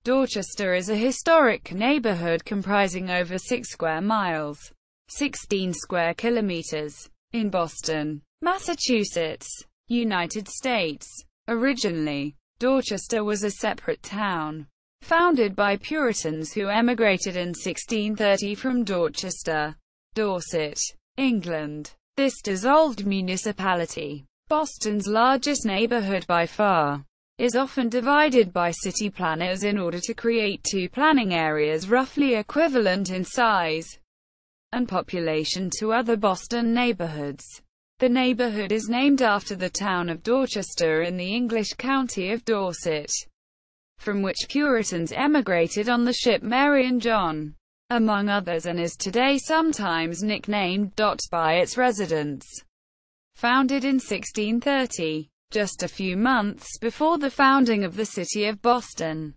Dorchester is a historic neighborhood comprising over 6 square miles, 16 square kilometers, in Boston, Massachusetts, United States. Originally, Dorchester was a separate town, founded by Puritans who emigrated in 1630 from Dorchester, Dorset, England. This dissolved municipality, Boston's largest neighborhood by far, is often divided by city planners in order to create two planning areas roughly equivalent in size and population to other Boston neighborhoods. The neighborhood is named after the town of Dorchester in the English county of Dorset, from which Puritans emigrated on the ship Mary and John, among others, and is today sometimes nicknamed Dot by its residents. Founded in 1630, just a few months before the founding of the city of Boston,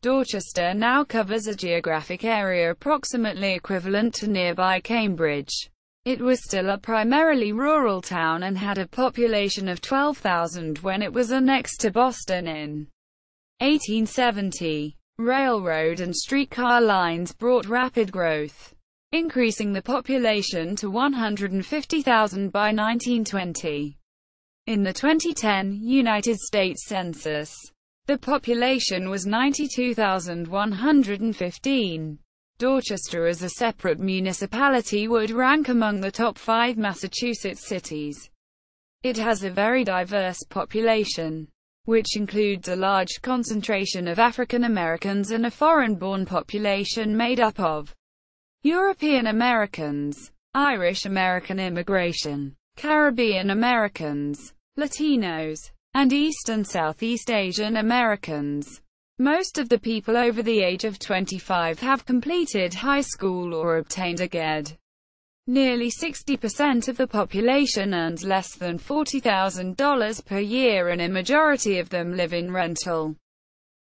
Dorchester now covers a geographic area approximately equivalent to nearby Cambridge. It was still a primarily rural town and had a population of 12,000 when it was annexed to Boston in 1870. Railroad and streetcar lines brought rapid growth, increasing the population to 150,000 by 1920. In the 2010 United States Census, the population was 92,115. Dorchester as a separate municipality would rank among the top 5 Massachusetts cities. It has a very diverse population, which includes a large concentration of African Americans and a foreign-born population made up of European Americans, Irish American immigration, Caribbean Americans, Latinos, and East and Southeast Asian Americans. Most of the people over the age of 25 have completed high school or obtained a GED. Nearly 60% of the population earns less than $40,000 per year, and a majority of them live in rental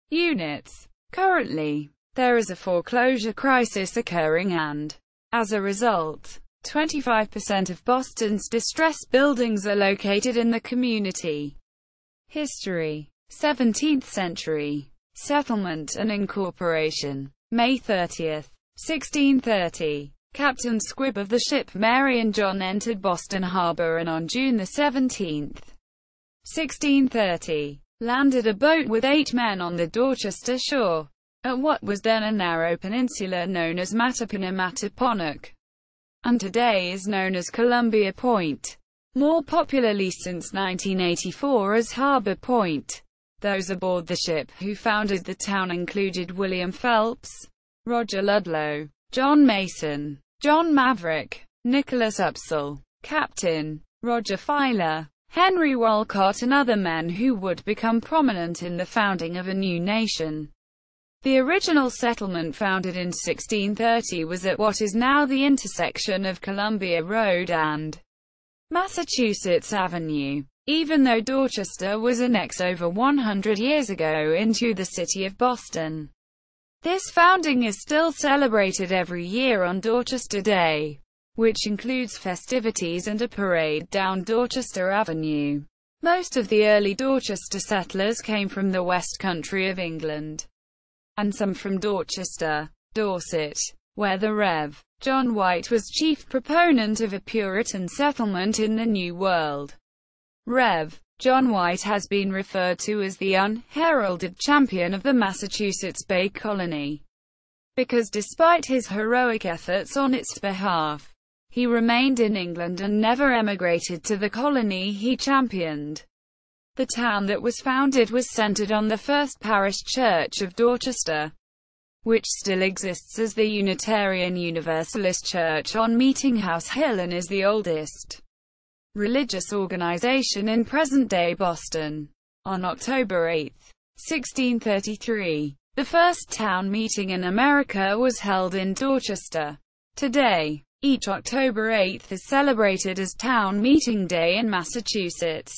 units. Currently, there is a foreclosure crisis occurring and, as a result, 25% of Boston's distressed buildings are located in the community. History: 17th century. Settlement and incorporation. May 30, 1630. Captain Squibb of the ship Mary and John entered Boston Harbor and on June 17, 1630, landed a boat with 8 men on the Dorchester shore, at what was then a narrow peninsula known as Mattapony, and today is known as Columbia Point, more popularly since 1984 as Harbor Point. Those aboard the ship who founded the town included William Phelps, Roger Ludlow, John Mason, John Maverick, Nicholas Upsall, Captain Roger Filer, Henry Walcott, and other men who would become prominent in the founding of a new nation. The original settlement, founded in 1630, was at what is now the intersection of Columbia Road and Massachusetts Avenue. Even though Dorchester was annexed over 100 years ago into the city of Boston, this founding is still celebrated every year on Dorchester Day, which includes festivities and a parade down Dorchester Avenue. Most of the early Dorchester settlers came from the West Country of England, and some from Dorchester, Dorset, where the Rev. John White was chief proponent of a Puritan settlement in the New World. Rev. John White has been referred to as the unheralded champion of the Massachusetts Bay Colony, because despite his heroic efforts on its behalf, he remained in England and never emigrated to the colony he championed. The town that was founded was centered on the First Parish Church of Dorchester, which still exists as the Unitarian Universalist Church on Meeting House Hill and is the oldest religious organization in present-day Boston. On October 8, 1633, the first town meeting in America was held in Dorchester. Today, each October 8 is celebrated as Town Meeting Day in Massachusetts.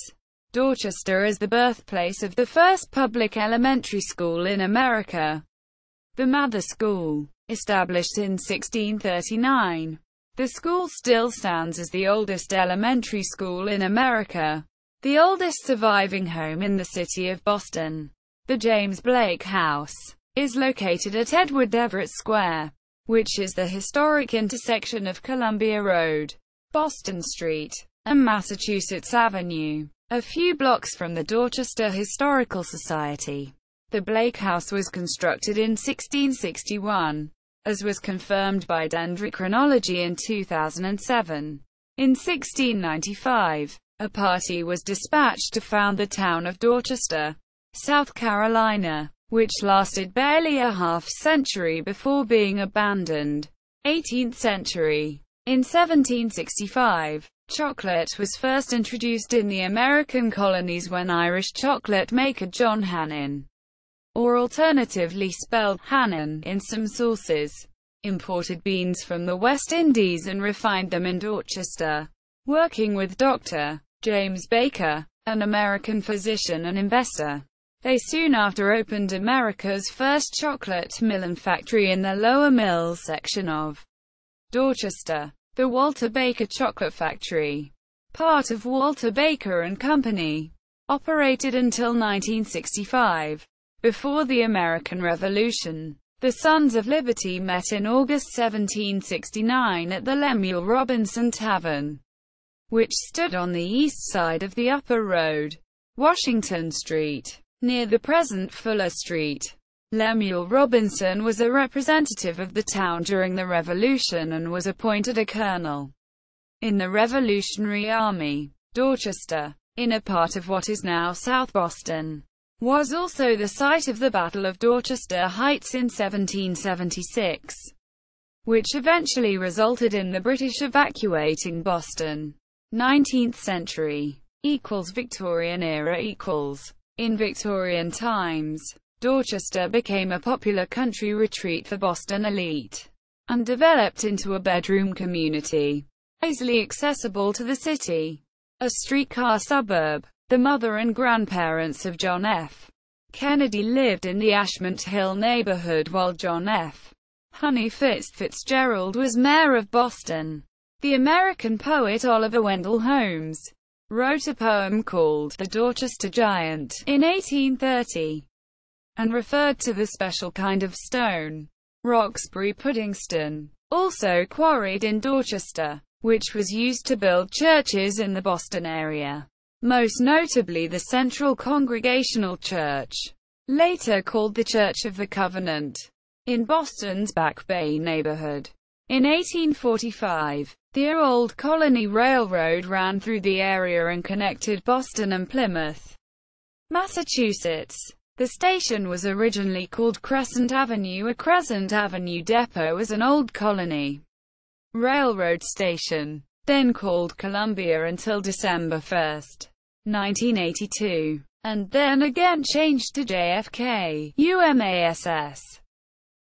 Dorchester is the birthplace of the first public elementary school in America, the Mather School, established in 1639. The school still stands as the oldest elementary school in America, the oldest surviving home in the city of Boston. The James Blake House is located at Edward Everett Square, which is the historic intersection of Columbia Road, Boston Street, and Massachusetts Avenue, a few blocks from the Dorchester Historical Society. The Blake House was constructed in 1661, as was confirmed by dendrochronology in 2007. In 1695, a party was dispatched to found the town of Dorchester, South Carolina, which lasted barely a half-century before being abandoned. 18th century. In 1765, chocolate was first introduced in the American colonies when Irish chocolate maker John Hannon, or alternatively spelled Hannon in some sources, imported beans from the West Indies and refined them in Dorchester. Working with Dr. James Baker, an American physician and investor, they soon after opened America's first chocolate mill and factory in the Lower Mills section of Dorchester, the Walter Baker Chocolate Factory, part of Walter Baker and Company, operated until 1965. Before the American Revolution, the Sons of Liberty met in August 1769 at the Lemuel Robinson Tavern, which stood on the east side of the Upper Road, Washington Street, near the present Fuller Street. Lemuel Robinson was a representative of the town during the Revolution and was appointed a colonel in the Revolutionary Army. Dorchester, in a part of what is now South Boston, was also the site of the Battle of Dorchester Heights in 1776, which eventually resulted in the British evacuating Boston. 19th century = Victorian era = In Victorian times, Dorchester became a popular country retreat for Boston elite, and developed into a bedroom community, easily accessible to the city. A streetcar suburb, the mother and grandparents of John F. Kennedy lived in the Ashmont Hill neighborhood while John F. Honey Fitzgerald was mayor of Boston. The American poet Oliver Wendell Holmes wrote a poem called The Dorchester Giant in 1830, and referred to the special kind of stone, Roxbury puddingstone, also quarried in Dorchester, which was used to build churches in the Boston area, most notably the Central Congregational Church, later called the Church of the Covenant, in Boston's Back Bay neighborhood. In 1845, the Old Colony Railroad ran through the area and connected Boston and Plymouth, Massachusetts. The station was originally called Crescent Avenue. A Crescent Avenue depot was an Old Colony Railroad station, then called Columbia until December 1, 1982, and then again changed to JFK, UMASS.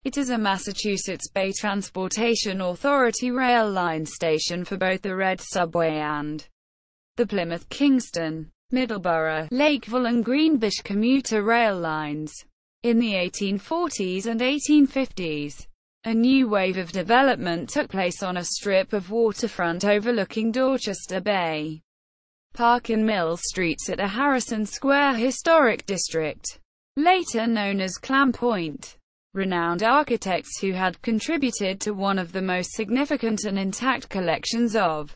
It is a Massachusetts Bay Transportation Authority rail line station for both the Red Subway and the Plymouth-Kingston, Middleborough, Lakeville and Greenbush commuter rail lines. In the 1840s and 1850s, a new wave of development took place on a strip of waterfront overlooking Dorchester Bay, Park and Mill Streets at the Harrison Square Historic District, later known as Clam Point. Renowned architects who had contributed to one of the most significant and intact collections of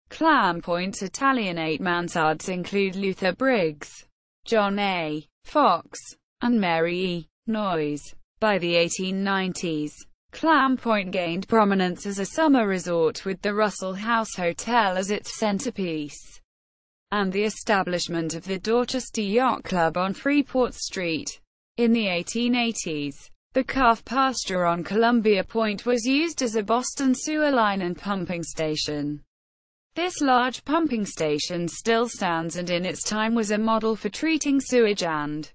Clam Point's Italianate mansards include Luther Briggs, John A. Fox, and Mary E. Noyes. By the 1890s, Clam Point gained prominence as a summer resort with the Russell House Hotel as its centerpiece, and the establishment of the Dorchester Yacht Club on Freeport Street. In the 1880s, the calf pasture on Columbia Point was used as a Boston sewer line and pumping station. This large pumping station still stands and in its time was a model for treating sewage and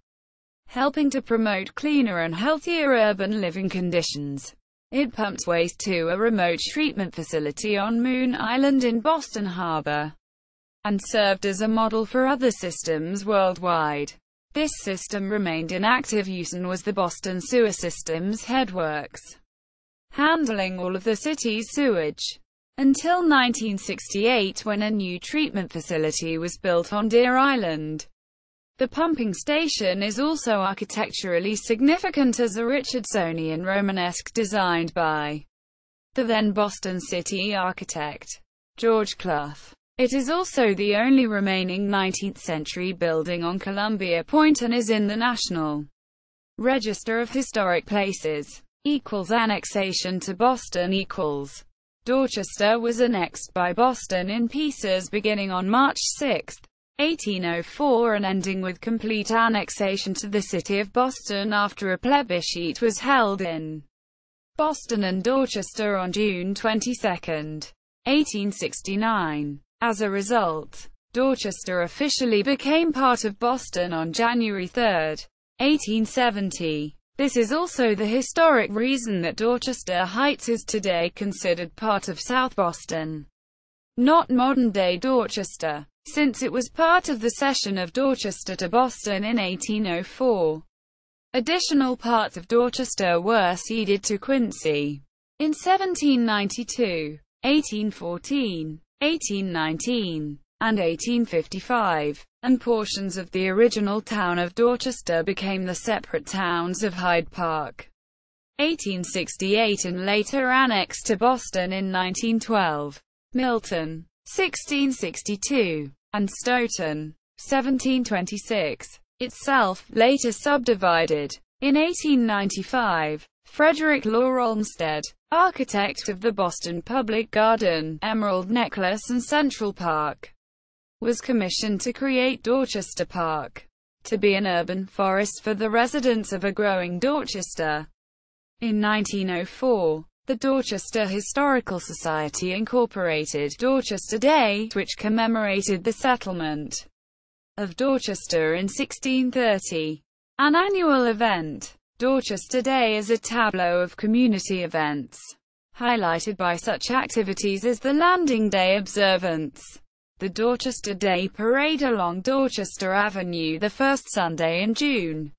helping to promote cleaner and healthier urban living conditions. It pumped waste to a remote treatment facility on Moon Island in Boston Harbor, and served as a model for other systems worldwide. This system remained in active use and was the Boston Sewer System's headworks, handling all of the city's sewage, until 1968 when a new treatment facility was built on Deer Island. The pumping station is also architecturally significant as a Richardsonian Romanesque designed by the then Boston city architect, George Clough. It is also the only remaining 19th-century building on Columbia Point and is in the National Register of Historic Places. Annexation to Boston =. Dorchester was annexed by Boston in pieces beginning on March 6, 1804 and ending with complete annexation to the city of Boston after a plebiscite was held in Boston and Dorchester on June 22, 1869. As a result, Dorchester officially became part of Boston on January 3, 1870. This is also the historic reason that Dorchester Heights is today considered part of South Boston, not modern-day Dorchester, since it was part of the cession of Dorchester to Boston in 1804. Additional parts of Dorchester were ceded to Quincy in 1792, 1814, 1819, and 1855, and portions of the original town of Dorchester became the separate towns of Hyde Park, 1868, and later annexed to Boston in 1912. Milton, 1662, and Stoughton, 1726, itself, later subdivided. In 1895, Frederick Law Olmsted, architect of the Boston Public Garden, Emerald Necklace and Central Park, was commissioned to create Dorchester Park, to be an urban forest for the residents of a growing Dorchester. In 1904, the Dorchester Historical Society incorporated Dorchester Day, which commemorated the settlement of Dorchester in 1630. An annual event, Dorchester Day is a tableau of community events, highlighted by such activities as the Landing Day observance, the Dorchester Day Parade along Dorchester Avenue the first Sunday in June,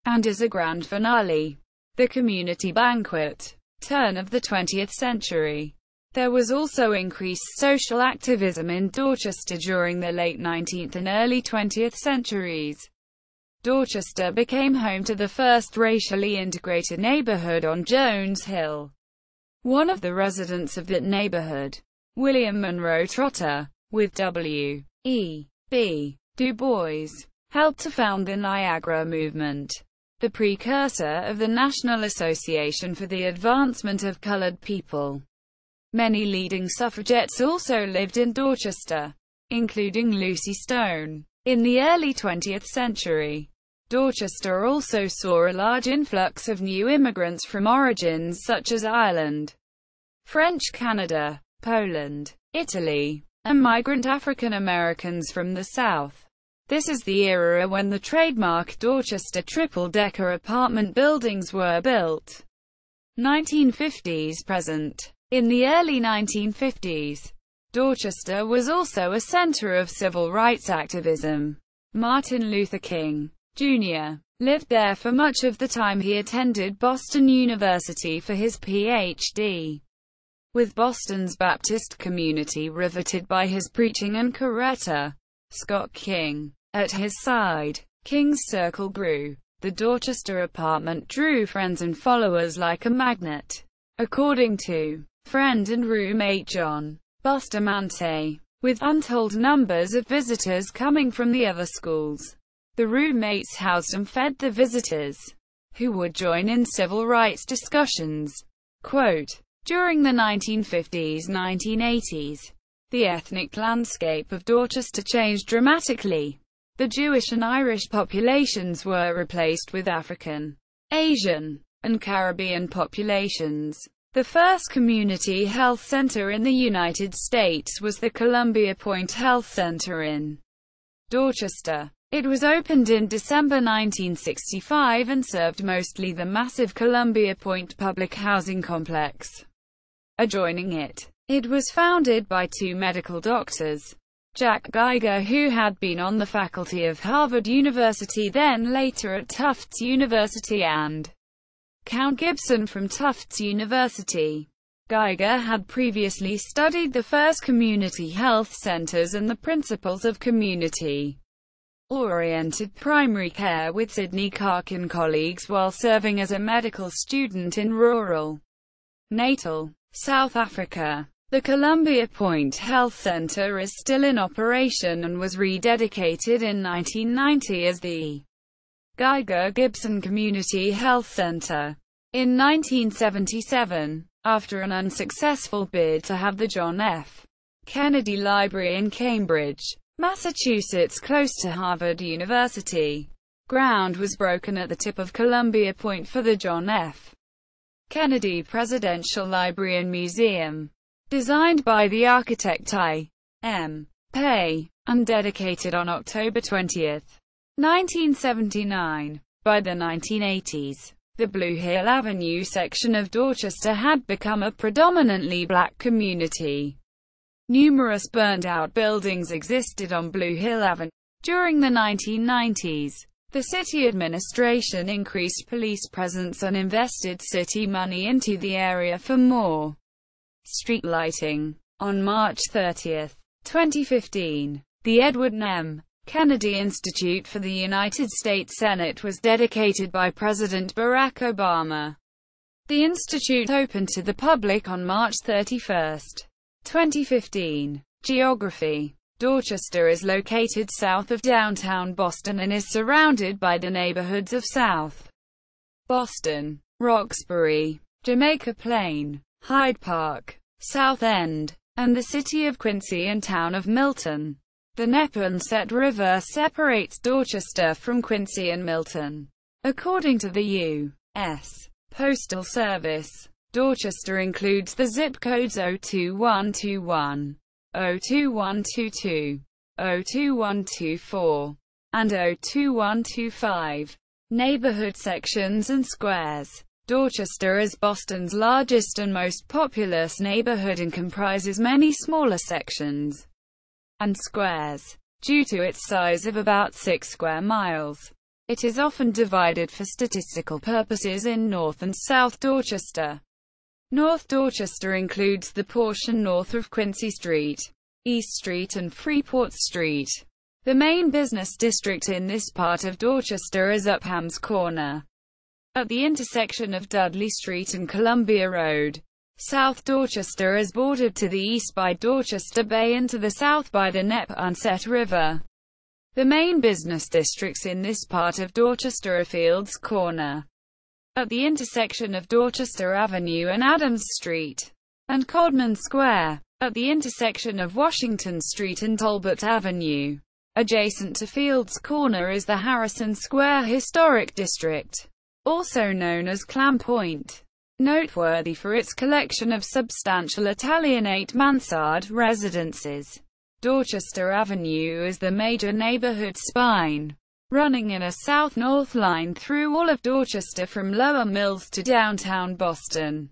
and as a grand finale, the Community Banquet. Turn of the 20th century. There was also increased social activism in Dorchester during the late 19th and early 20th centuries. Dorchester became home to the first racially integrated neighborhood on Jones Hill. One of the residents of that neighborhood, William Monroe Trotter, with W. E. B. Du Bois, helped to found the Niagara Movement, the precursor of the National Association for the Advancement of Colored People. Many leading suffragettes also lived in Dorchester, including Lucy Stone. In the early 20th century, Dorchester also saw a large influx of new immigrants from origins such as Ireland, French Canada, Poland, Italy, and migrant African Americans from the South. This is the era when the trademark Dorchester triple-decker apartment buildings were built. 1950s present. In the early 1950s, Dorchester was also a center of civil rights activism. Martin Luther King, Jr. lived there for much of the time he attended Boston University for his Ph.D. With Boston's Baptist community riveted by his preaching and Coretta Scott King at his side, King's circle grew. The Dorchester apartment drew friends and followers like a magnet. According to friend and roommate John Bustamante, with untold numbers of visitors coming from the other schools, the roommates housed and fed the visitors, who would join in civil rights discussions. Quote, during the 1950s-1980s, the ethnic landscape of Dorchester changed dramatically. The Jewish and Irish populations were replaced with African, Asian, and Caribbean populations. The first community health center in the United States was the Columbia Point Health Center in Dorchester. It was opened in December 1965 and served mostly the massive Columbia Point public housing complex adjoining it. It was founded by two medical doctors, Jack Geiger, who had been on the faculty of Harvard University then later at Tufts University, and Count Gibson from Tufts University. Geiger had previously studied the first community health centers and the principles of community oriented primary care with Sidney Clark and colleagues while serving as a medical student in rural Natal, South Africa. The Columbia Point Health Center is still in operation and was rededicated in 1990 as the Geiger Gibson Community Health Center. In 1977, after an unsuccessful bid to have the John F. Kennedy Library in Cambridge, Massachusetts, close to Harvard University, ground was broken at the tip of Columbia Point for the John F. Kennedy Presidential Library and Museum, designed by the architect I.M. Pei, and dedicated on October 20, 1979. By the 1980s, the Blue Hill Avenue section of Dorchester had become a predominantly black community. Numerous burned-out buildings existed on Blue Hill Avenue. During the 1990s, the city administration increased police presence and invested city money into the area for more street lighting. On March 30, 2015, the Edward M. Kennedy Institute for the United States Senate was dedicated by President Barack Obama. The institute opened to the public on March 31, 2015. Geography. Dorchester is located south of downtown Boston and is surrounded by the neighborhoods of South Boston, Roxbury, Jamaica Plain, Hyde Park, South End, and the city of Quincy and town of Milton. The Neponset River separates Dorchester from Quincy and Milton. According to the U.S. Postal Service, Dorchester includes the zip codes 02121, 02122, 02124, and 02125. Neighborhood sections and squares. Dorchester is Boston's largest and most populous neighborhood and comprises many smaller sections and squares. Due to its size of about 6 square miles, it is often divided for statistical purposes in North and South Dorchester. North Dorchester includes the portion north of Quincy Street, East Street and Freeport Street. The main business district in this part of Dorchester is Upham's Corner, at the intersection of Dudley Street and Columbia Road. South Dorchester is bordered to the east by Dorchester Bay and to the south by the Neponset River. The main business districts in this part of Dorchester are Fields Corner, at the intersection of Dorchester Avenue and Adams Street, and Codman Square, at the intersection of Washington Street and Talbot Avenue. Adjacent to Fields Corner is the Harrison Square Historic District, also known as Clam Point, noteworthy for its collection of substantial Italianate mansard residences. Dorchester Avenue is the major neighborhood spine, running in a south-north line through all of Dorchester from Lower Mills to downtown Boston.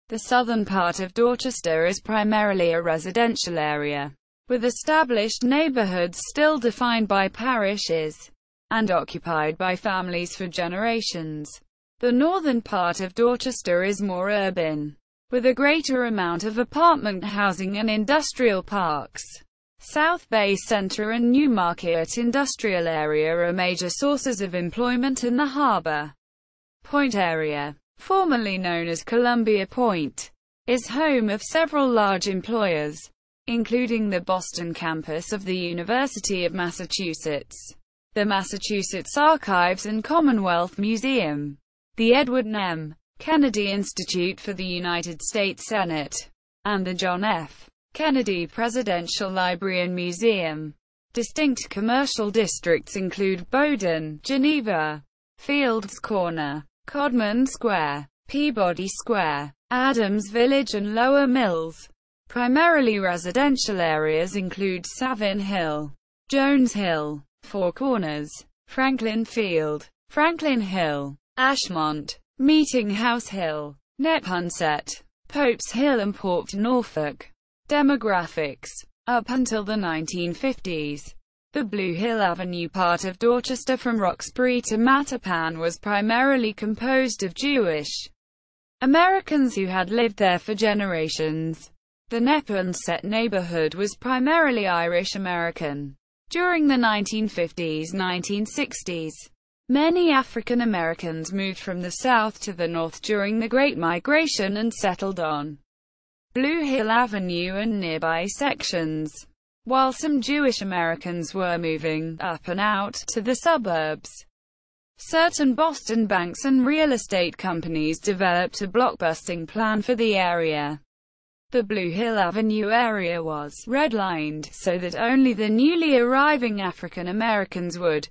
The southern part of Dorchester is primarily a residential area, with established neighborhoods still defined by parishes and occupied by families for generations. The northern part of Dorchester is more urban, with a greater amount of apartment housing and industrial parks. South Bay Center and Newmarket Industrial Area are major sources of employment in the Harbor Point area, formerly known as Columbia Point, is home of several large employers, including the Boston campus of the University of Massachusetts, the Massachusetts Archives and Commonwealth Museum, the Edward M. Kennedy Institute for the United States Senate, and the John F. Kennedy Presidential Library and Museum. Distinct commercial districts include Bowdoin, Geneva, Fields Corner, Codman Square, Peabody Square, Adams Village and Lower Mills. Primarily residential areas include Savin Hill, Jones Hill, Four Corners, Franklin Field, Franklin Hill, Ashmont, Meeting House Hill, Neponset, Pope's Hill and Port Norfolk. Demographics. Up until the 1950s, the Blue Hill Avenue part of Dorchester from Roxbury to Mattapan was primarily composed of Jewish Americans who had lived there for generations. The Neponset neighborhood was primarily Irish American. During the 1950s-1960s, many African Americans moved from the South to the North during the Great Migration and settled on Blue Hill Avenue and nearby sections, while some Jewish Americans were moving up and out to the suburbs. Certain Boston banks and real estate companies developed a blockbusting plan for the area. The Blue Hill Avenue area was redlined, so that only the newly arriving African Americans would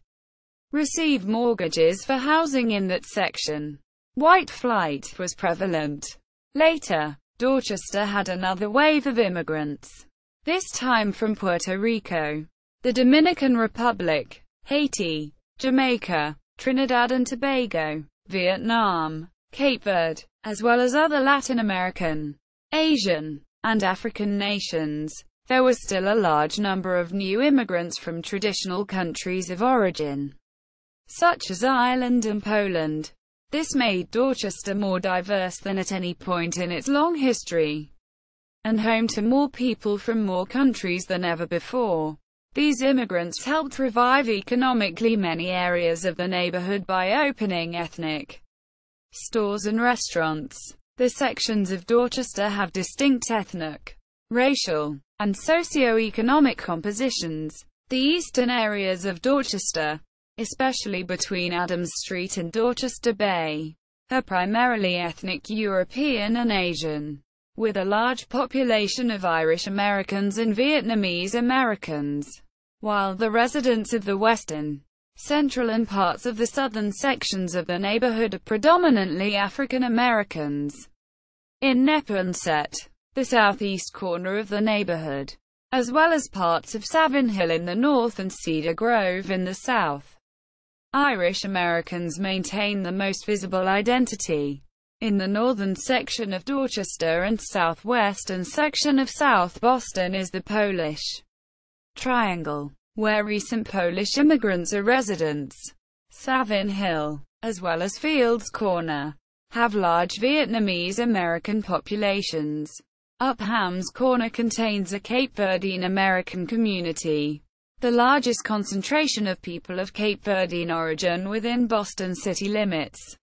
receive mortgages for housing in that section. White flight was prevalent. Later, Dorchester had another wave of immigrants, this time from Puerto Rico, the Dominican Republic, Haiti, Jamaica, Trinidad and Tobago, Vietnam, Cape Verde, as well as other Latin American, Asian, and African nations. There was still a large number of new immigrants from traditional countries of origin, such as Ireland and Poland. This made Dorchester more diverse than at any point in its long history, and home to more people from more countries than ever before. These immigrants helped revive economically many areas of the neighborhood by opening ethnic stores and restaurants. The sections of Dorchester have distinct ethnic, racial, and socio-economic compositions. The eastern areas of Dorchester, especially between Adams Street and Dorchester Bay, are primarily ethnic European and Asian, with a large population of Irish Americans and Vietnamese Americans, while the residents of the western, central and parts of the southern sections of the neighborhood are predominantly African Americans. In Neponset, the southeast corner of the neighborhood, as well as parts of Savin Hill in the north and Cedar Grove in the south, Irish Americans maintain the most visible identity. In the northern section of Dorchester and southwestern section of South Boston is the Polish Triangle, where recent Polish immigrants are residents. Savin Hill, as well as Fields Corner, have large Vietnamese American populations. Upham's Corner contains a Cape Verdean American community, the largest concentration of people of Cape Verdean origin within Boston city limits.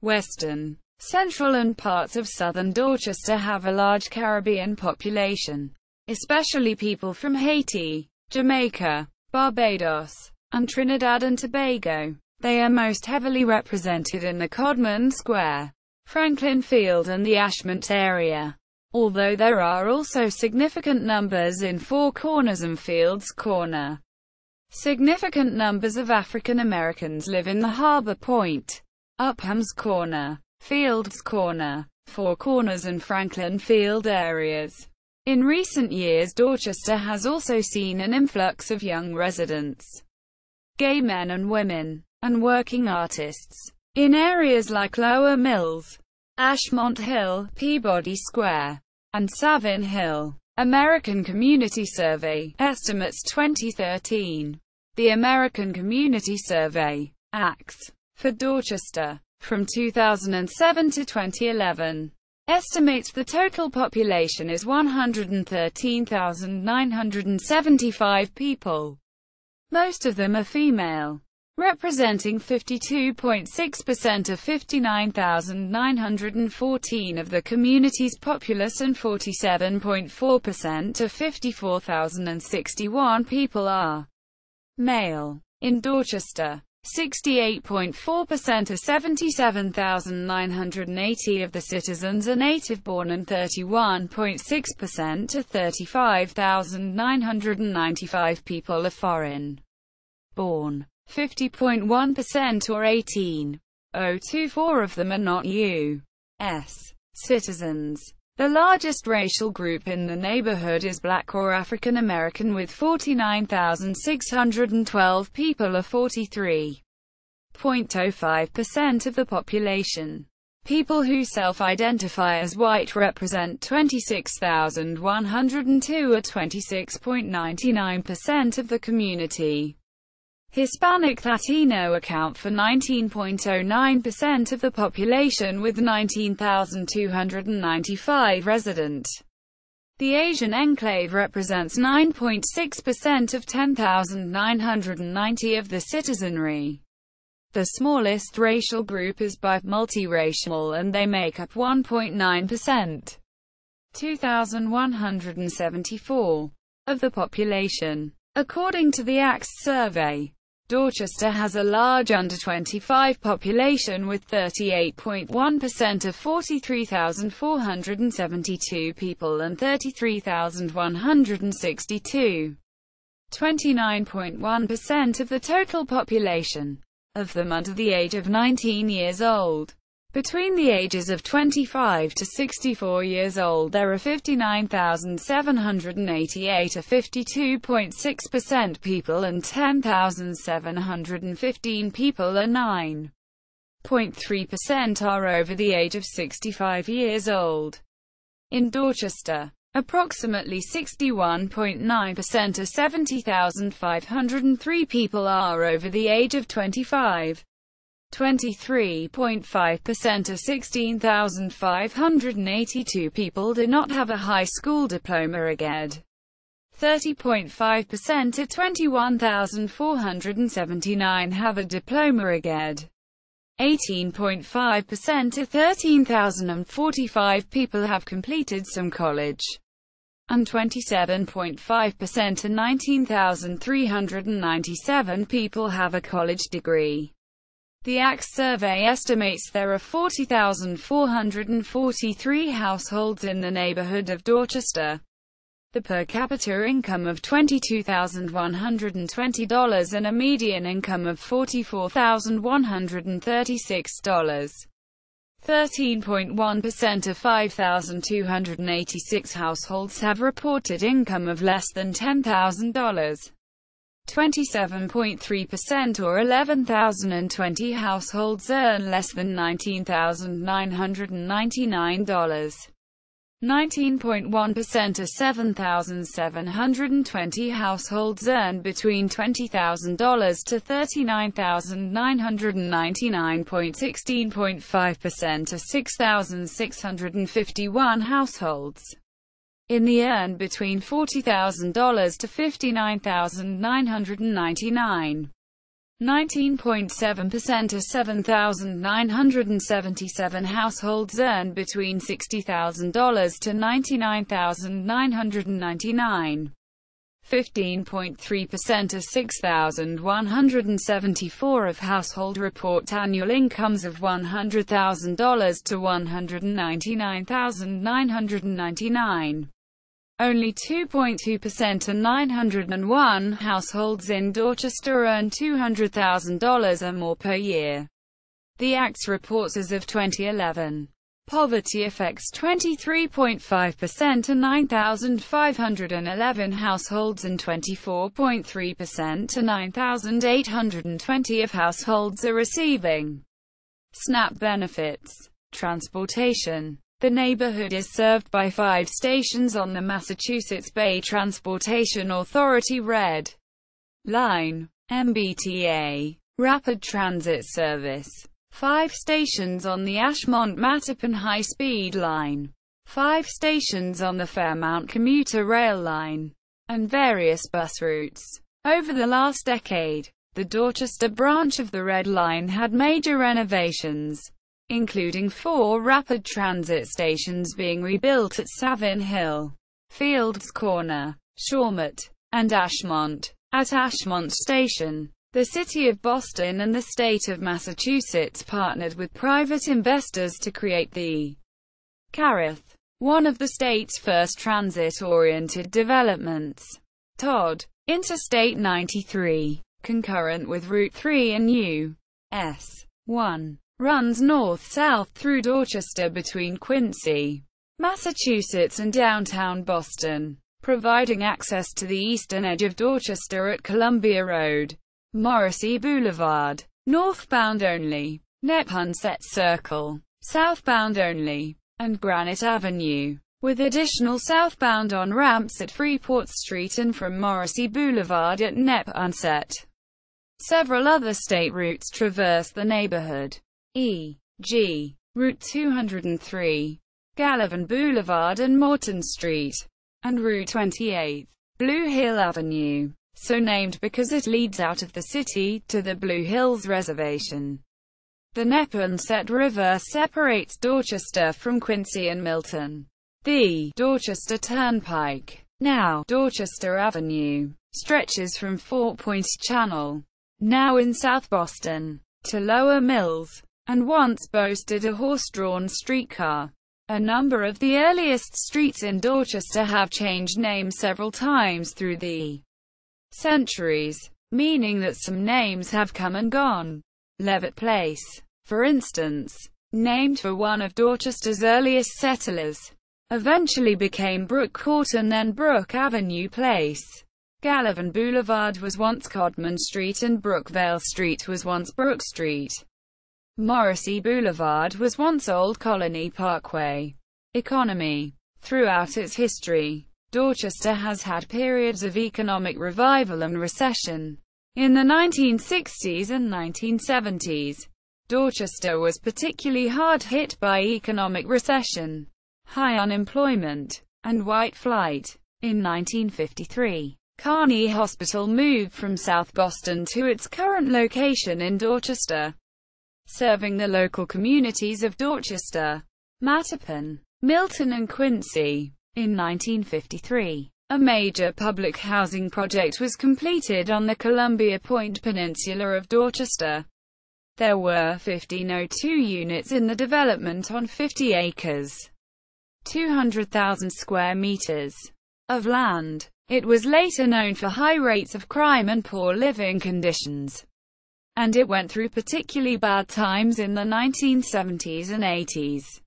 Western, central and parts of southern Dorchester have a large Caribbean population, especially people from Haiti, Jamaica, Barbados, and Trinidad and Tobago. They are most heavily represented in the Codman Square, Franklin Field and the Ashmont area, although there are also significant numbers in Four Corners and Fields Corner. Significant numbers of African Americans live in the Harbor Point, Upham's Corner, Fields Corner, Four Corners and Franklin Field areas. In recent years, Dorchester has also seen an influx of young residents, gay men and women, and working artists. In areas like Lower Mills, Ashmont Hill, Peabody Square, and Savin Hill. American Community Survey estimates 2013. The American Community Survey, ACS, for Dorchester, from 2007 to 2011, estimates the total population is 113,975 people. Most of them are female, representing 52.6% of 59,914 of the community's populace, and 47.4% of 54,061 people are male. In Dorchester, 68.4% of 77,980 of the citizens are native-born and 31.6% of 35,995 people are foreign-born. 50.1% or 18,024 of them are not U.S. citizens. The largest racial group in the neighborhood is Black or African American, with 49,612 people or 43.05% of the population. People who self-identify as white represent 26,102 or 26.99% of the community. Hispanic Latino account for 19.09% of the population, with 19,295 resident The Asian enclave represents 9.6% of 10,990 of the citizenry. The smallest racial group is by multiracial and they make up 1.9%. 2,174 of the population. According to the annexed survey, Dorchester has a large under-25 population with 38.1% of 43,472 people and 33,162. 29.1% of the total population. Of them under the age of 19 years old. Between the ages of 25 to 64 years old there are 59,788 or 52.6% people and 10,715 people or 9.3% are over the age of 65 years old. In Dorchester, approximately 61.9% or 70,503 people are over the age of 25. 23.5% of 16,582 people do not have a high school diploma or GED. 30.5% of 21,479 have a diploma or GED. 18.5% of 13,045 people have completed some college. And 27.5% of 19,397 people have a college degree. The ACS survey estimates there are 40,443 households in the neighborhood of Dorchester. The per capita income of $22,120 and a median income of $44,136. 13.1% of 5,286 households have reported income of less than $10,000. 27.3% or 11,020 households earn less than $19,999. 19.1% of 7,720 households earn between $20,000 to $39,999. 16.5% of 6,651 households in the earn between $40,000 to $59,999. 19.7% of 7,977 households earn between $60,000 to $99,999. 15.3% of 6,174 of household report annual incomes of $100,000 to $199,999. Only 2.2% of 901 households in Dorchester earn $200,000 or more per year. The ACS reports as of 2011. Poverty affects 23.5% of 9,511 households and 24.3% to 9,820 of households are receiving SNAP benefits. Transportation. The neighborhood is served by 5 stations on the Massachusetts Bay Transportation Authority Red Line (MBTA) rapid transit service, 5 stations on the Ashmont-Mattapan High-Speed Line, 5 stations on the Fairmount Commuter Rail Line, and various bus routes. Over the last decade, the Dorchester branch of the Red Line had major renovations, including 4 rapid transit stations being rebuilt at Savin Hill, Fields Corner, Shawmut, and Ashmont. At Ashmont Station, the City of Boston and the state of Massachusetts partnered with private investors to create the Carith, one of the state's first transit-oriented developments. Todd. Interstate 93, concurrent with Route 3 and U.S. 1. Runs north-south through Dorchester between Quincy, Massachusetts and downtown Boston, providing access to the eastern edge of Dorchester at Columbia Road, Morrissey Boulevard, northbound only, Neponset Circle, southbound only, and Granite Avenue, with additional southbound on-ramps at Freeport Street and from Morrissey Boulevard at Neponset. Several other state routes traverse the neighborhood. E.g., Route 203, Gallivan Boulevard and Morton Street. and Route 28, Blue Hill Avenue, so named because it leads out of the city to the Blue Hills Reservation. The Neponset River separates Dorchester from Quincy and Milton. The Dorchester Turnpike, now Dorchester Avenue, stretches from Fort Point Channel, now in South Boston, to Lower Mills, and once boasted a horse-drawn streetcar. A number of the earliest streets in Dorchester have changed names several times through the centuries, meaning that some names have come and gone. Levitt Place, for instance, named for one of Dorchester's earliest settlers, eventually became Brook Court and then Brook Avenue Place. Gallivan Boulevard was once Codman Street and Brookvale Street was once Brook Street. Morrissey Boulevard was once Old Colony Parkway. Economy. Throughout its history, Dorchester has had periods of economic revival and recession. In the 1960s and 1970s, Dorchester was particularly hard hit by economic recession, high unemployment, and white flight. In 1953, Kearny Hospital moved from South Boston to its current location in Dorchester, serving the local communities of Dorchester, Mattapan, Milton and Quincy. In 1953, a major public housing project was completed on the Columbia Point Peninsula of Dorchester. There were 1502 units in the development on 50 acres, 200,000 square meters of land. It was later known for high rates of crime and poor living conditions, and it went through particularly bad times in the 1970s and 80s.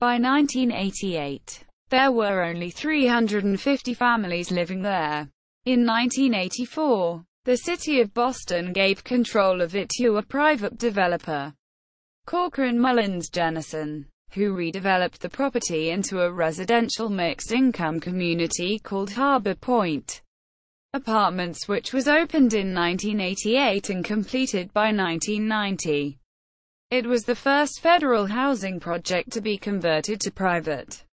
By 1988, there were only 350 families living there. In 1984, the city of Boston gave control of it to a private developer, Corcoran Mullins Jennison, who redeveloped the property into a residential mixed-income community called Harbor Point Apartments, which was opened in 1988 and completed by 1990. It was the first federal housing project to be converted to private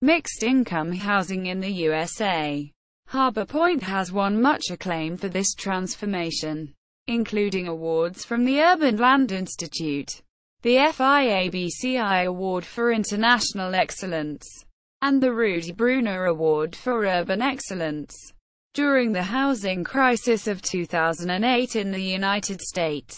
mixed-income housing in the USA. Harbor Point has won much acclaim for this transformation, including awards from the Urban Land Institute, the FIABCI Award for International Excellence, and the Rudy Bruner Award for Urban Excellence. During the housing crisis of 2008 in the United States,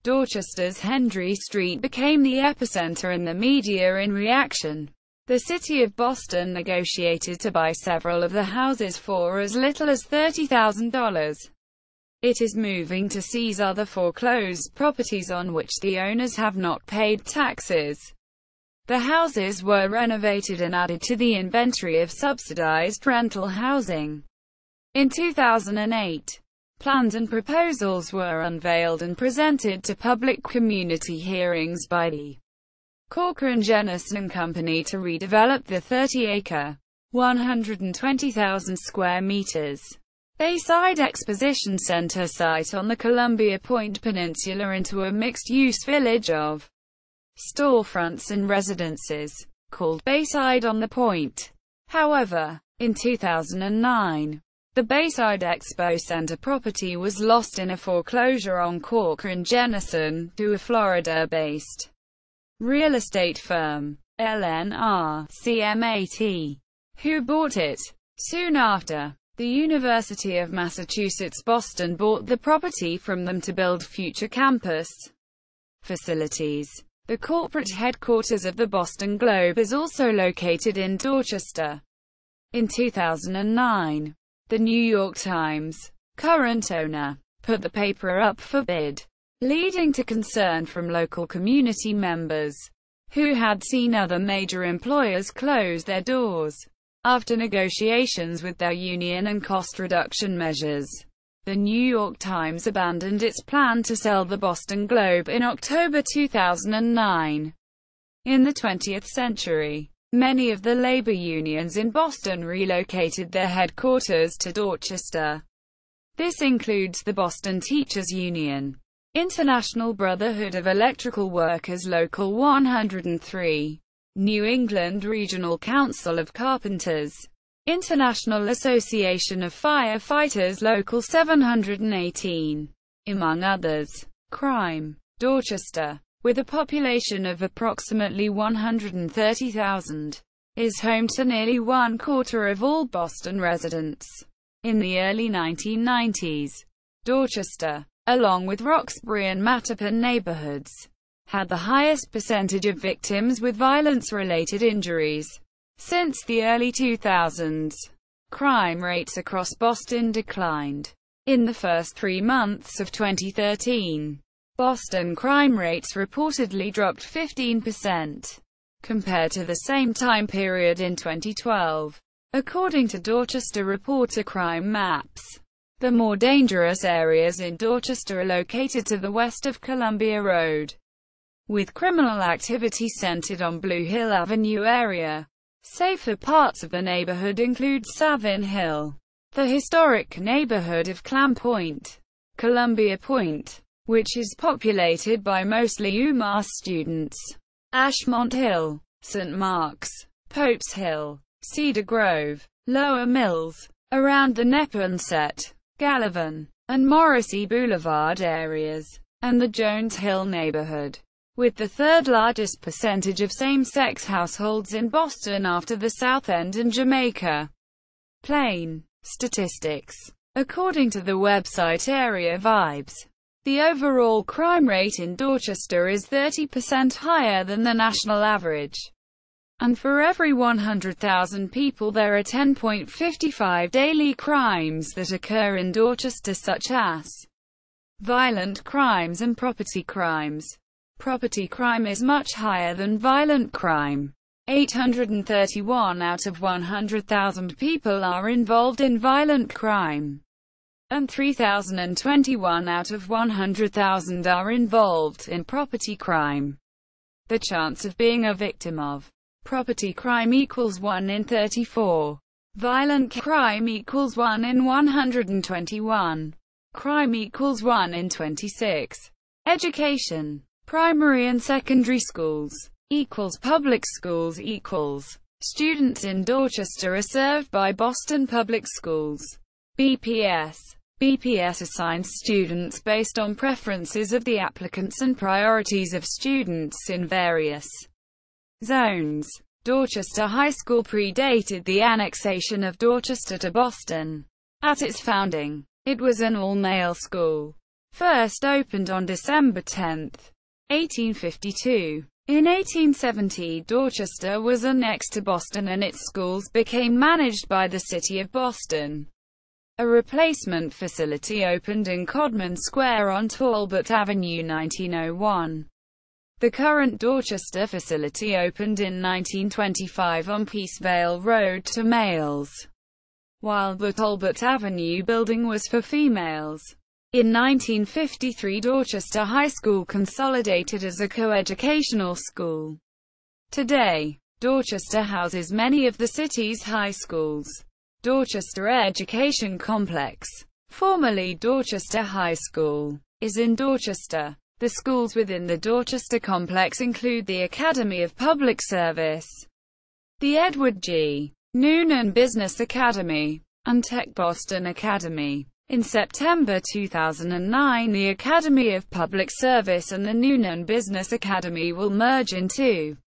Dorchester's Hendry Street became the epicenter in the media in reaction. The city of Boston negotiated to buy several of the houses for as little as $30,000. It is moving to seize other foreclosed properties on which the owners have not paid taxes. The houses were renovated and added to the inventory of subsidized rental housing. In 2008, plans and proposals were unveiled and presented to public community hearings by the Corcoran Jennison Company to redevelop the 30-acre, 120,000 square meters, Bayside Exposition Center site on the Columbia Point Peninsula into a mixed-use village of storefronts and residences, called Bayside on the Point. However, in 2009, the Bayside Expo Center property was lost in a foreclosure on Corcoran Jennison to a Florida-based real estate firm, LNR CMAT, who bought it. Soon after, the University of Massachusetts Boston bought the property from them to build future campus facilities. The corporate headquarters of the Boston Globe is also located in Dorchester. In 2009, the New York Times, current owner, put the paper up for bid, leading to concern from local community members, who had seen other major employers close their doors after negotiations with their union and cost reduction measures. The New York Times abandoned its plan to sell the Boston Globe in October 2009. In the 20th century, many of the labor unions in Boston relocated their headquarters to Dorchester. This includes the Boston Teachers Union, International Brotherhood of Electrical Workers Local 103, New England Regional Council of Carpenters, International Association of Firefighters Local 718. Among others. Crime. Dorchester, with a population of approximately 130,000, is home to nearly 1/4 of all Boston residents. In the early 1990s, Dorchester, along with Roxbury and Mattapan neighborhoods, had the highest percentage of victims with violence-related injuries. Since the early 2000s, crime rates across Boston declined. In the first 3 months of 2013, Boston crime rates reportedly dropped 15%, compared to the same time period in 2012. According to Dorchester Reporter Crime Maps, the more dangerous areas in Dorchester are located to the west of Columbia Road, with criminal activity centered on Blue Hill Avenue area. Safer parts of the neighborhood include Savin Hill, the historic neighborhood of Clam Point, Columbia Point, which is populated by mostly UMass students, Ashmont Hill, St. Mark's, Pope's Hill, Cedar Grove, Lower Mills, around the Neponset, Gallivan, and Morrissey Boulevard areas, and the Jones Hill neighborhood, with the third largest percentage of same-sex households in Boston after the South End and Jamaica Plain. Statistics. According to the website Area Vibes, the overall crime rate in Dorchester is 30% higher than the national average. And for every 100,000 people there are 10.55 daily crimes that occur in Dorchester, such as violent crimes and property crimes. Property crime is much higher than violent crime. 831 out of 100,000 people are involved in violent crime, and 3,021 out of 100,000 are involved in property crime. The chance of being a victim of property crime equals 1 in 34. Violent crime equals 1 in 121. Crime equals 1 in 26. Education. Primary and secondary schools equals public schools equals. Students in Dorchester are served by Boston Public Schools. BPS. BPS assigns students based on preferences of the applicants and priorities of students in various zones. Dorchester High School predated the annexation of Dorchester to Boston. At its founding, it was an all-male school. First opened on December 10, 1852. In 1870, Dorchester was annexed to Boston and its schools became managed by the City of Boston. A replacement facility opened in Codman Square on Talbot Avenue 1901. The current Dorchester facility opened in 1925 on Peacevale Road to males, while the Talbot Avenue building was for females. In 1953, Dorchester High School consolidated as a coeducational school. Today, Dorchester houses many of the city's high schools. Dorchester Education Complex, formerly Dorchester High School, is in Dorchester. The schools within the Dorchester complex include the Academy of Public Service, the Edward G. Noonan Business Academy, and Tech Boston Academy. In September 2009, the Academy of Public Service and the Noonan Business Academy will merge into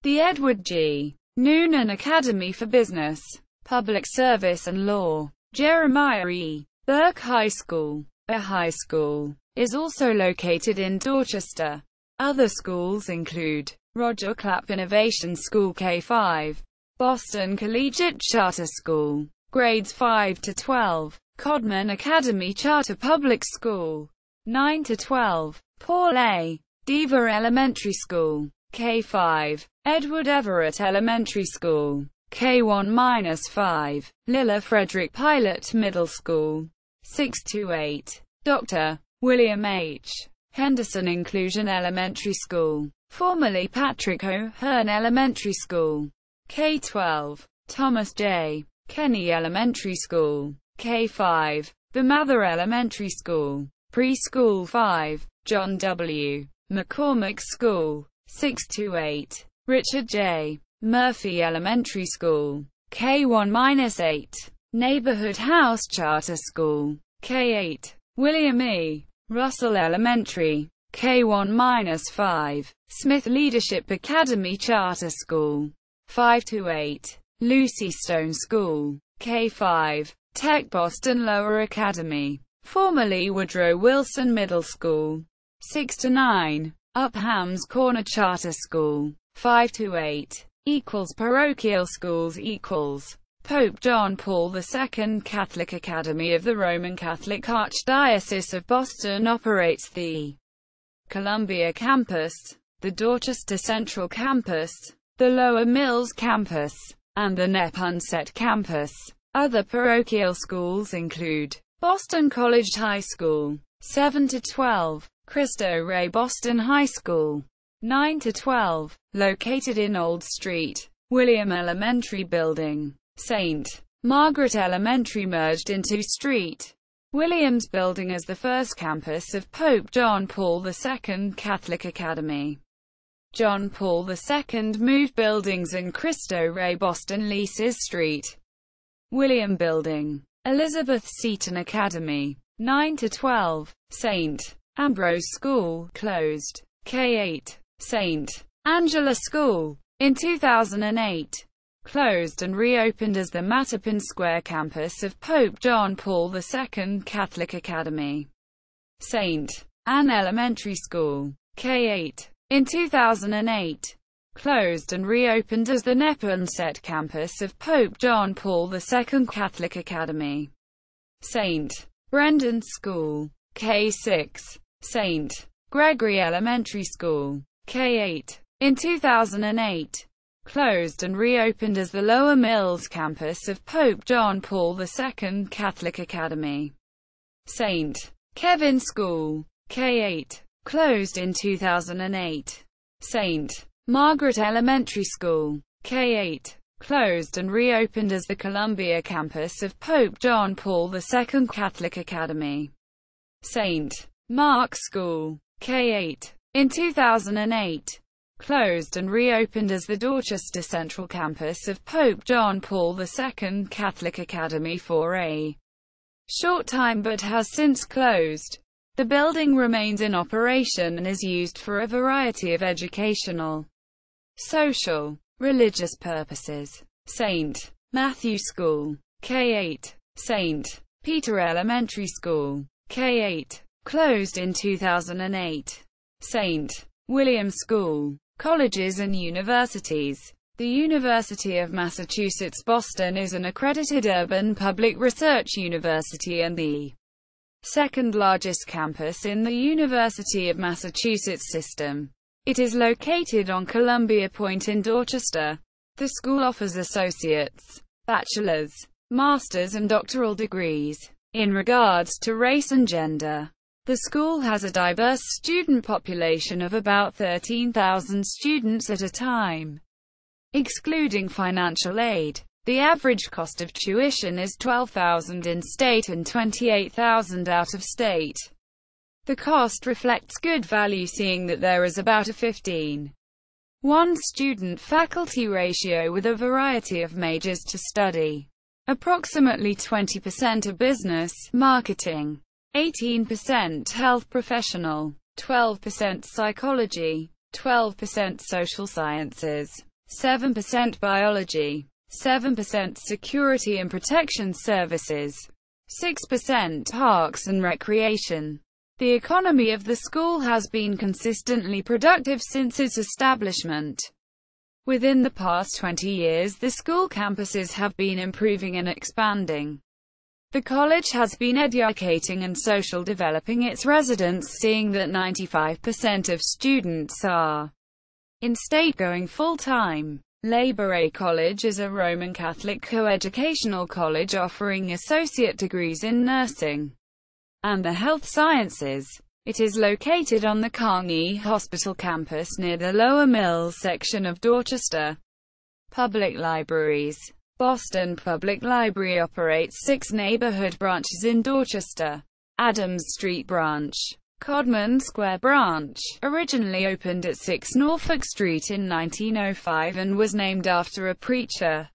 the Edward G. Noonan Academy for Business, Public Service and Law. Jeremiah E. Burke High School, a high school, is also located in Dorchester. Other schools include Roger Clapp Innovation School K-5, Boston Collegiate Charter School, grades 5 to 12, Codman Academy Charter Public School, 9 to 12, Paul A. Deaver Elementary School, K-5, Edward Everett Elementary School, K-1-5, Lilla Frederick Pilot Middle School, 6 to 8, Dr. William H. Henderson Inclusion Elementary School, formerly Patrick O'Hearn Elementary School, K-12, Thomas J. Kenny Elementary School, K-5, The Mather Elementary School, Preschool 5, John W. McCormick School, 6 to 8, Richard J. Murphy Elementary School, K1-8. Neighborhood House Charter School. K8. William E. Russell Elementary. K1-5. Smith Leadership Academy Charter School. 5-8. Lucy Stone School. K5. Tech Boston Lower Academy, formerly Woodrow Wilson Middle School. 6-9. Upham's Corner Charter School. 5-8. Parochial schools equals. Pope John Paul II Catholic Academy of the Roman Catholic Archdiocese of Boston operates the Columbia Campus, the Dorchester Central Campus, the Lower Mills Campus, and the Neponset Campus. Other parochial schools include Boston College High School, 7-12, Cristo Rey Boston High School, 9-12, located in Old Street, William Elementary Building, St. Margaret Elementary merged into St. William's Building as the first campus of Pope John Paul II Catholic Academy. John Paul II moved buildings in Cristo Rey Boston leases St. William Building. Elizabeth Seton Academy, 9-12, St. Ambrose School, closed. K8, St. Angela School, in 2008, closed and reopened as the Mattapan Square campus of Pope John Paul II Catholic Academy. St. Anne Elementary School, K8, in 2008, closed and reopened as the Neponset campus of Pope John Paul II Catholic Academy. St. Brendan School, K6, St. Gregory Elementary School, K8, in 2008, closed and reopened as the Lower Mills campus of Pope John Paul II Catholic Academy. St. Kevin School, K8, closed in 2008. St. Margaret Elementary School, K8, closed and reopened as the Columbia campus of Pope John Paul II Catholic Academy. St. Mark's School, K8, in 2008, closed and reopened as the Dorchester Central campus of Pope John Paul II Catholic Academy for a short time but has since closed. The building remains in operation and is used for a variety of educational, social, religious purposes. St. Matthew School, K8, St. Peter Elementary School, K8, closed in 2008. St. William School, colleges and universities. The University of Massachusetts Boston is an accredited urban public research university and the second largest campus in the University of Massachusetts system. It is located on Columbia Point in Dorchester. The school offers associate's, bachelor's, master's and doctoral degrees. In regards to race and gender, the school has a diverse student population of about 13,000 students at a time. Excluding financial aid, the average cost of tuition is $12,000 in-state and $28,000 out of state. The cost reflects good value, seeing that there is about a 15:1 student-faculty ratio with a variety of majors to study. Approximately 20% are business, marketing, 18% health professional, 12% psychology, 12% social sciences, 7% biology, 7% security and protection services, 6% parks and recreation. The economy of the school has been consistently productive since its establishment. Within the past 20 years, the school campuses have been improving and expanding. The college has been educating and social developing its residents, seeing that 95% of students are in-state going full-time. Labor College is a Roman Catholic coeducational college offering associate degrees in nursing and the health sciences. It is located on the Carnegie Hospital campus near the Lower Mills section of Dorchester. Public libraries. Boston Public Library operates 6 neighborhood branches in Dorchester. Adams Street Branch, Codman Square Branch, originally opened at 6 Norfolk Street in 1905 and was named after a preacher.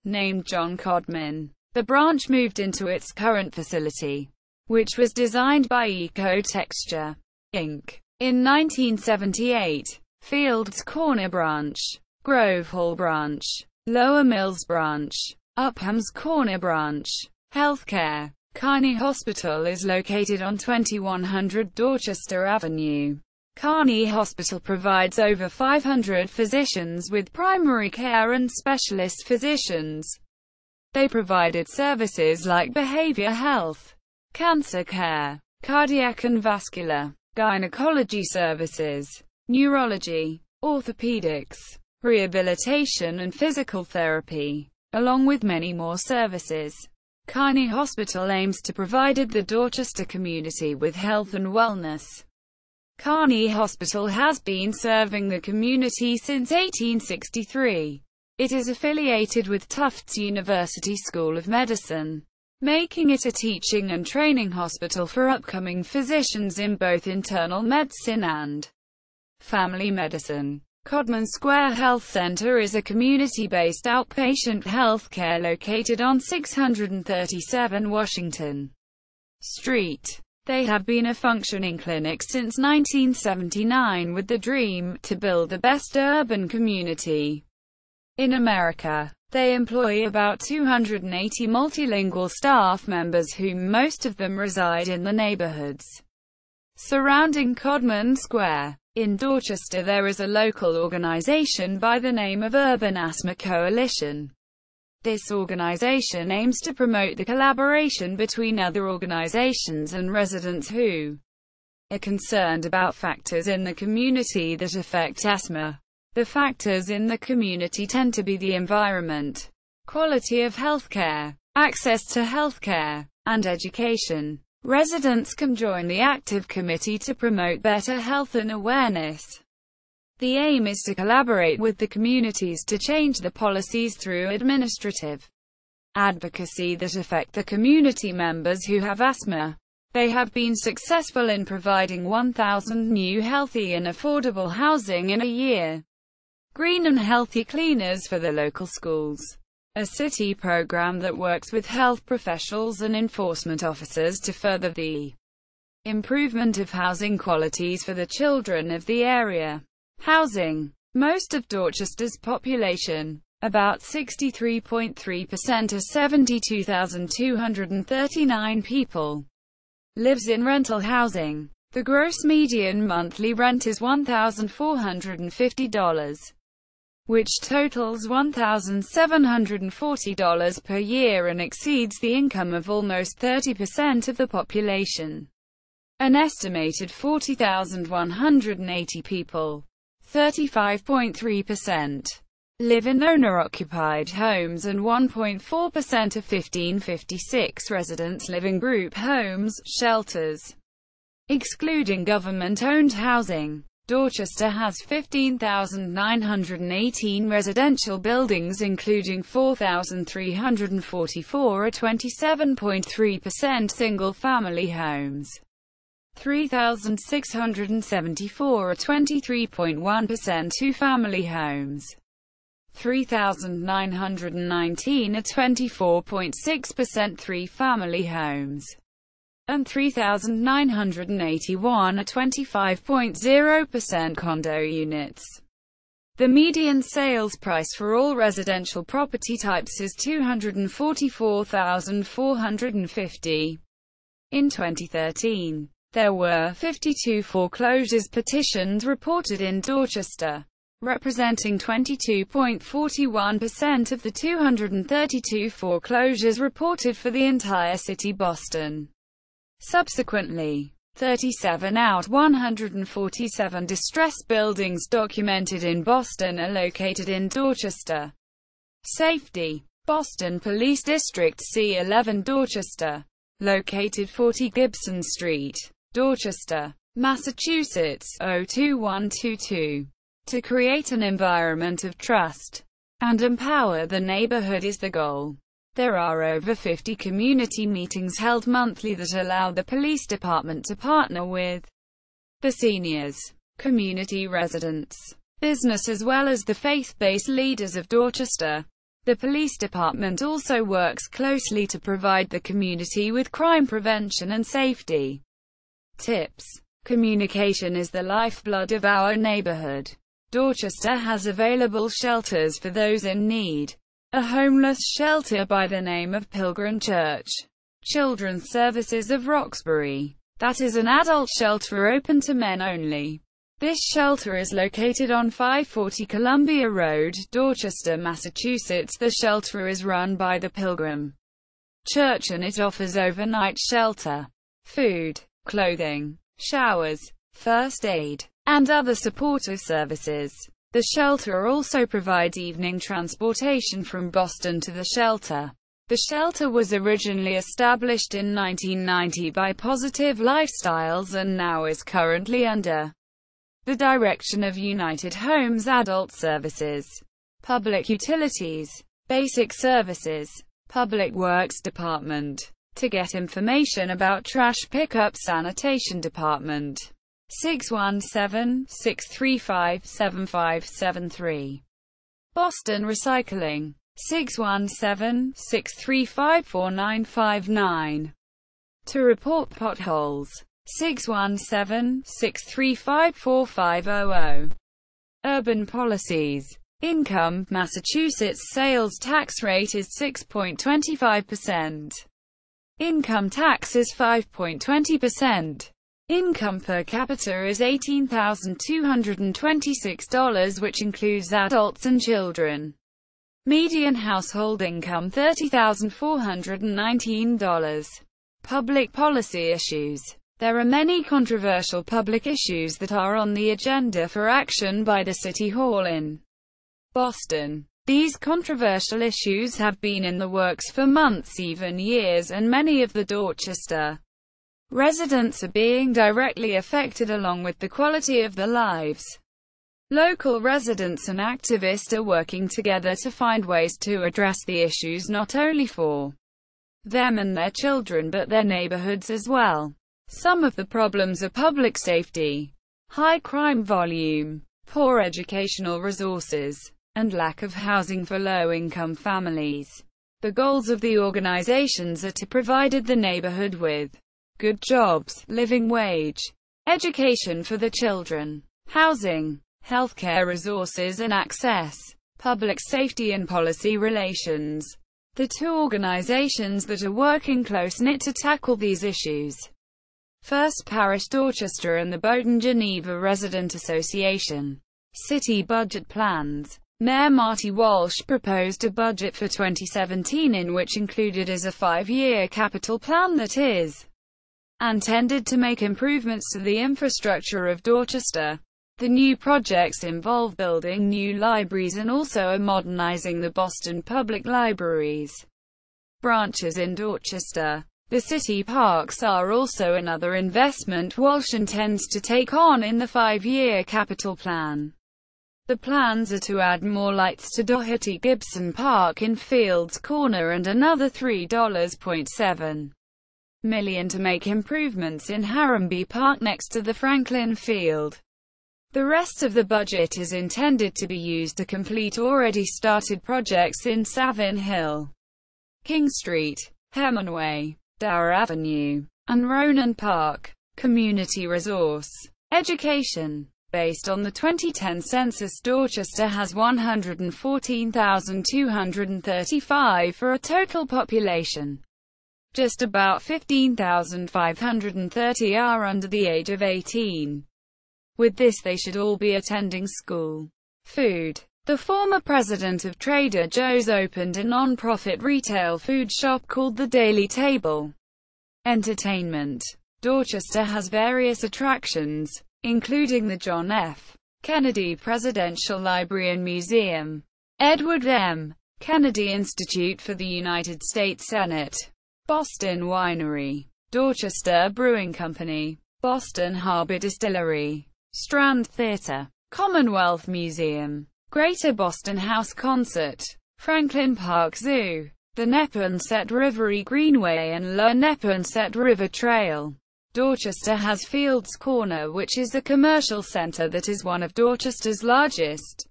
named John Codman. The branch moved into its current facility, which was designed by Eco-Texture, Inc. in 1978. Fields Corner Branch, Grove Hall Branch, Lower Mills Branch, Upham's Corner Branch. Healthcare. Kearney Hospital is located on 2100 Dorchester Avenue. Kearney Hospital provides over 500 physicians with primary care and specialist physicians. They provided services like behavior health, cancer care, cardiac and vascular, gynecology services, neurology, orthopedics, rehabilitation and physical therapy, along with many more services. Kearney Hospital aims to provide the Dorchester community with health and wellness. Kearney Hospital has been serving the community since 1863. It is affiliated with Tufts University School of Medicine, making it a teaching and training hospital for upcoming physicians in both internal medicine and family medicine. Codman Square Health Center is a community-based outpatient health care located on 637 Washington Street. They have been a functioning clinic since 1979 with the dream to build the best urban community in America. They employ about 280 multilingual staff members, whom most of them reside in the neighborhoods surrounding Codman Square. In Dorchester there is a local organization by the name of Urban Asthma Coalition. This organization aims to promote the collaboration between other organizations and residents who are concerned about factors in the community that affect asthma. The factors in the community tend to be the environment, quality of healthcare, access to healthcare, and education. Residents can join the active committee to promote better health and awareness. The aim is to collaborate with the communities to change the policies through administrative advocacy that affect the community members who have asthma. They have been successful in providing 1,000 new healthy and affordable housing in a year. Green and Healthy Cleaners for the local schools, a city program that works with health professionals and enforcement officers to further the improvement of housing qualities for the children of the area. Housing. Most of Dorchester's population, about 63.3% or 72,239 people, lives in rental housing. The gross median monthly rent is $1,450. Which totals $1,740 per year and exceeds the income of almost 30% of the population. An estimated 40,180 people, 35.3%, live in owner-occupied homes and 1.4% of 1,556 residents live in group homes, shelters. Excluding government-owned housing, Dorchester has 15,918 residential buildings including 4,344 or 27.3% single-family homes, 3,674 or 23.1% two-family homes, 3,919 or 24.6% three-family homes, and 3,981 or 25.0% condo units. The median sales price for all residential property types is $244,450. In 2013, there were 52 foreclosures petitions reported in Dorchester, representing 22.41% of the 232 foreclosures reported for the entire city Boston. Subsequently, 37 out 147 distressed buildings documented in Boston are located in Dorchester. Safety. Boston Police District C11 Dorchester, located 40 Gibson Street, Dorchester, Massachusetts, 02122. To create an environment of trust and empower the neighborhood is the goal. There are over 50 community meetings held monthly that allow the police department to partner with the seniors, community residents, business as well as the faith-based leaders of Dorchester. The police department also works closely to provide the community with crime prevention and safety tips. Communication is the lifeblood of our neighborhood. Dorchester has available shelters for those in need. A homeless shelter by the name of Pilgrim Church Children's Services of Roxbury. That is an adult shelter open to men only. This shelter is located on 540 Columbia Road, Dorchester, Massachusetts. The shelter is run by the Pilgrim Church and it offers overnight shelter, food, clothing, showers, first aid, and other supportive services. The shelter also provides evening transportation from Boston to the shelter. The shelter was originally established in 1990 by Positive Lifestyles and now is currently under the direction of United Homes Adult Services, Public Utilities, Basic Services, Public Works Department. To get information about trash pickup, Sanitation Department, 617-635-7573. Boston Recycling, 617-635-4959. To report potholes, 617-635-4500. Urban policies. Income. Massachusetts sales tax rate is 6.25%. Income tax is 5.20%. Income per capita is $18,226, which includes adults and children. Median household income $30,419. Public policy issues. There are many controversial public issues that are on the agenda for action by the City Hall in Boston. These controversial issues have been in the works for months, even years, and many of the Dorchester residents are being directly affected along with the quality of their lives. Local residents and activists are working together to find ways to address the issues not only for them and their children but their neighborhoods as well. Some of the problems are public safety, high crime volume, poor educational resources, and lack of housing for low-income families. The goals of the organizations are to provide the neighborhood with good jobs, living wage, education for the children, housing, healthcare resources and access, public safety and policy relations. The two organizations that are working close-knit to tackle these issues: First Parish Dorchester and the Boughton Geneva Resident Association. City budget plans. Mayor Marty Walsh proposed a budget for 2017 in which included is a 5-year capital plan that is intended to make improvements to the infrastructure of Dorchester. The new projects involve building new libraries and also modernizing the Boston Public Library's branches in Dorchester. The city parks are also another investment Walsh intends to take on in the 5-year capital plan. The plans are to add more lights to Doherty-Gibson Park in Fields Corner and another $3.7 million to make improvements in Harambee Park next to the Franklin Field. The rest of the budget is intended to be used to complete already started projects in Savin Hill, King Street, Hemingway, Dower Avenue, and Ronan Park. Community resource. Education. Based on the 2010 census, Dorchester has 114,235 for a total population. Just about 15,530 are under the age of 18. With this, they should all be attending school. Food. The former president of Trader Joe's opened a non-profit retail food shop called The Daily Table. Entertainment. Dorchester has various attractions, including the John F. Kennedy Presidential Library and Museum, Edward M. Kennedy Institute for the United States Senate, Boston Winery, Dorchester Brewing Company, Boston Harbor Distillery, Strand Theater, Commonwealth Museum, Greater Boston House Concert, Franklin Park Zoo, the Neponset River Greenway and Le Neponset River Trail. Dorchester has Fields Corner, which is a commercial center that is one of Dorchester's largest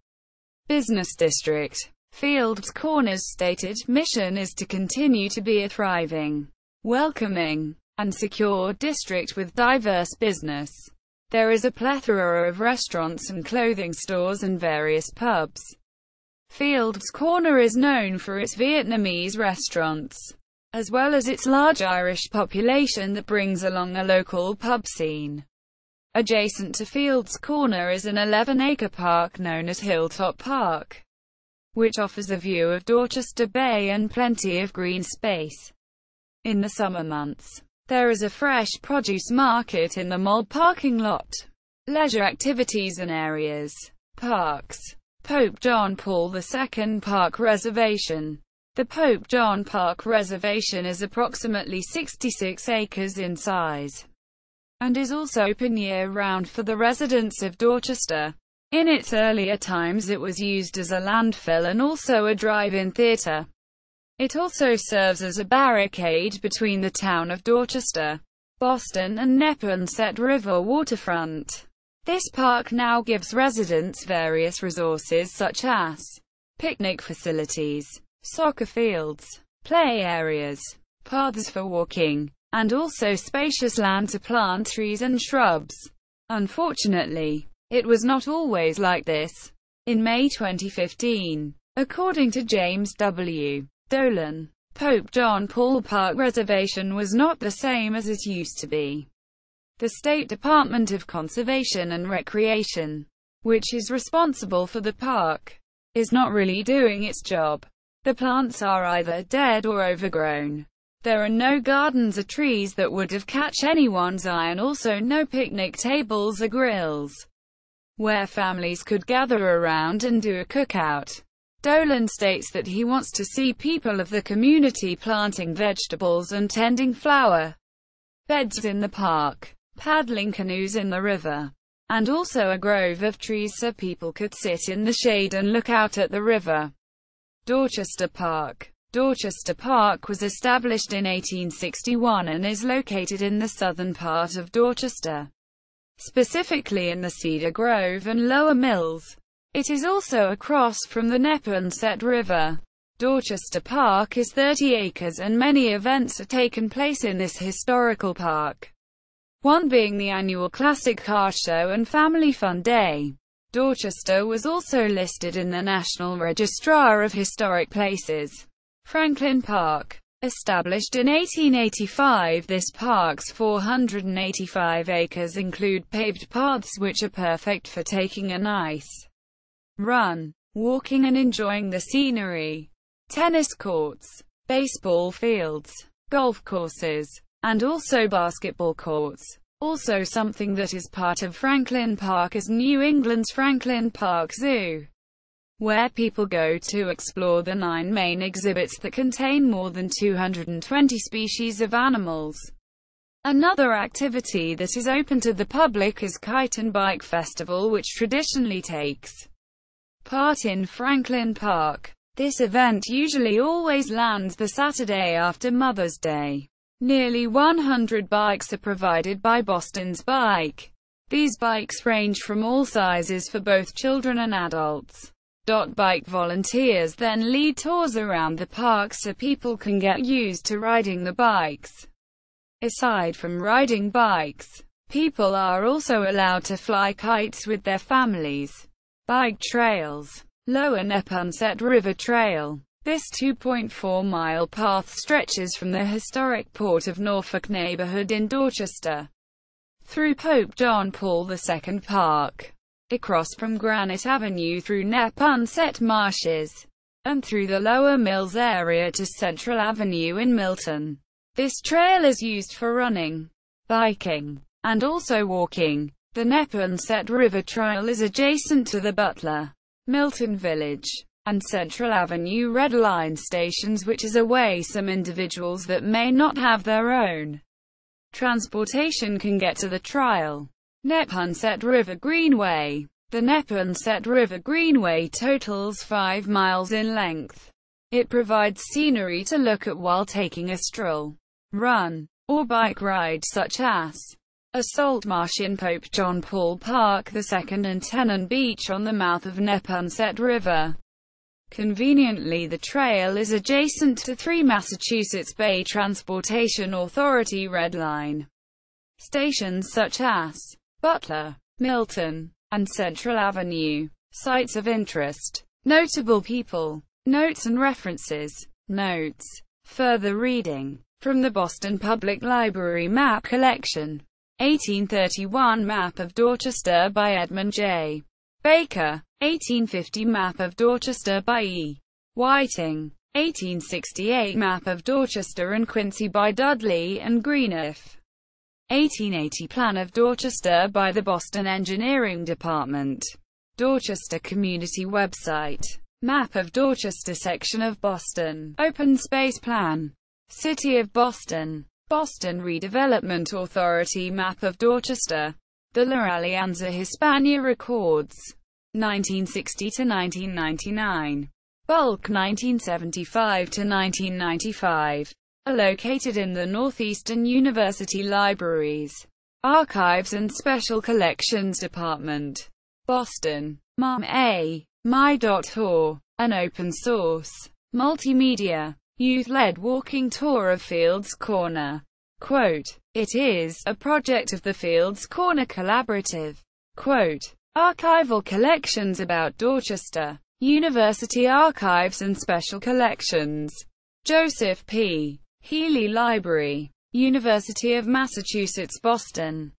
business district. Fields Corner's stated mission is to continue to be a thriving, welcoming, and secure district with diverse business. There is a plethora of restaurants and clothing stores and various pubs. Fields Corner is known for its Vietnamese restaurants, as well as its large Irish population that brings along a local pub scene. Adjacent to Fields Corner is an 11-acre park known as Hilltop Park, which offers a view of Dorchester Bay and plenty of green space. In the summer months, there is a fresh produce market in the mall parking lot. Leisure activities and areas. Parks. Pope John Paul II Park Reservation. The Pope John Park Reservation is approximately 66 acres in size, and is also open year-round for the residents of Dorchester. In its earlier times it was used as a landfill and also a drive-in theatre. It also serves as a barricade between the town of Dorchester, Boston and Neponset River waterfront. This park now gives residents various resources such as picnic facilities, soccer fields, play areas, paths for walking, and also spacious land to plant trees and shrubs. Unfortunately, it was not always like this. In May 2015, according to James W. Dolan, Pope John Paul Park Reservation was not the same as it used to be. The State Department of Conservation and Recreation, which is responsible for the park, is not really doing its job. The plants are either dead or overgrown. There are no gardens or trees that would have catch anyone's eye, and also no picnic tables or grills where families could gather around and do a cookout. Dolan states that he wants to see people of the community planting vegetables and tending flower beds in the park, paddling canoes in the river, and also a grove of trees so people could sit in the shade and look out at the river. Dorchester Park. Dorchester Park was established in 1861 and is located in the southern part of Dorchester, specifically in the Cedar Grove and Lower Mills. It is also across from the Neponset River. Dorchester Park is 30 acres and many events are taken place in this historical park, one being the annual Classic Car Show and Family Fun Day. Dorchester was also listed in the National Registrar of Historic Places. Franklin Park. Established in 1885, this park's 485 acres include paved paths which are perfect for taking a nice run, walking and enjoying the scenery. Tennis courts, baseball fields, golf courses, and also basketball courts. Also something that is part of Franklin Park is New England's Franklin Park Zoo, where people go to explore the 9 main exhibits that contain more than 220 species of animals. Another activity that is open to the public is Kite and Bike Festival, which traditionally takes part in Franklin Park. This event usually always lands the Saturday after Mother's Day. Nearly 100 bikes are provided by Boston's Bike. These bikes range from all sizes for both children and adults. Bike volunteers then lead tours around the park so people can get used to riding the bikes. Aside from riding bikes, people are also allowed to fly kites with their families. Bike trails. Lower Neponset River Trail. This 2.4-mile path stretches from the historic Port of Norfolk neighborhood in Dorchester through Pope John Paul II Park, across from Granite Avenue through Neponset Marshes, and through the Lower Mills area to Central Avenue in Milton. This trail is used for running, biking, and also walking. The Neponset River Trail is adjacent to the Butler, Milton Village, and Central Avenue Red Line stations, which is a way some individuals that may not have their own transportation can get to the trail. Neponset River Greenway. The Neponset River Greenway totals 5 miles in length. It provides scenery to look at while taking a stroll, run, or bike ride such as a salt marsh in Pope John Paul Park II and Tenon Beach on the mouth of Neponset River. Conveniently, the trail is adjacent to 3 Massachusetts Bay Transportation Authority Red Line stations such as Butler, Milton, and Central Avenue. Sites of interest. Notable people. Notes and references. Notes. Further reading. From the Boston Public Library Map Collection. 1831 Map of Dorchester by Edmund J. Baker. 1850 Map of Dorchester by E. Whiting. 1868 Map of Dorchester and Quincy by Dudley and Greeniff. 1880 Plan of Dorchester by the Boston Engineering Department. Dorchester Community Website. Map of Dorchester section of Boston. Open Space Plan. City of Boston. Boston Redevelopment Authority Map of Dorchester. The La Alianza Hispania Records. 1960 to 1999. Bulk 1975 to 1995. Are located in the Northeastern University Libraries, Archives and Special Collections Department. Boston. MAM A. My.org. An open-source, multimedia, youth-led walking tour of Fields Corner. Quote, "It is a project of the Fields Corner Collaborative." Quote, "Archival collections about Dorchester. University Archives and Special Collections. Joseph P. Healy Library. University of Massachusetts Boston.